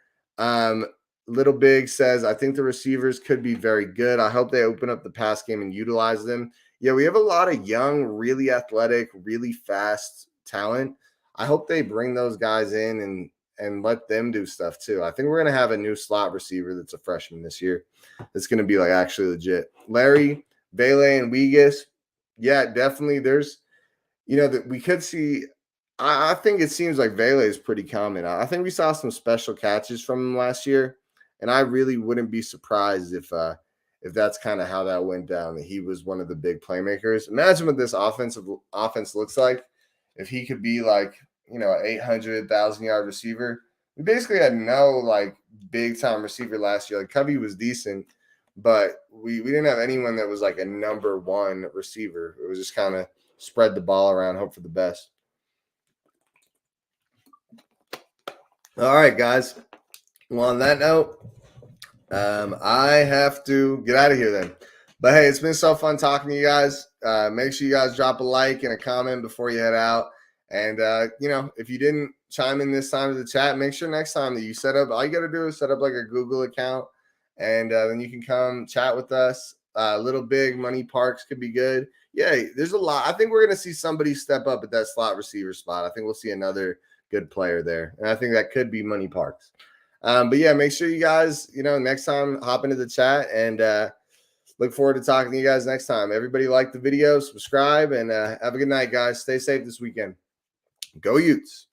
Little Big says, I think the receivers could be very good. I hope they open up the pass game and utilize them. Yeah, we have a lot of young, really athletic, really fast talent. I hope they bring those guys in and let them do stuff too. I think we're gonna have a new slot receiver that's a freshman this year. That's gonna be like actually legit. Larry, Vele, and Wegas. Yeah, definitely. There's, that we could see. I think it seems like Vele is pretty common. I think we saw some special catches from him last year, and I really wouldn't be surprised if that's kind of how that went down. That he was one of the big playmakers. Imagine what this offense looks like if he could be like an 800,000 yard receiver. We basically had no like big time receiver last year. Like Covey was decent, but we didn't have anyone that was like a number one receiver. It was just kind of spread the ball around, hope for the best. All right, guys. Well, on that note, I have to get out of here then. But hey, it's been so fun talking to you guys. Make sure you guys drop a like and a comment before you head out. And, if you didn't chime in this time to the chat, make sure next time that you set up, all you got to do is set up like a Google account, and then you can come chat with us. Little Big Money Parks could be good. Yeah, there's a lot. I think we're going to see somebody step up at that slot receiver spot. I think we'll see another good player there. And I think that could be Money Parks. But yeah, make sure you guys, next time hop into the chat, and look forward to talking to you guys next time. Everybody like the video, subscribe, and have a good night, guys. Stay safe this weekend. Go Utes.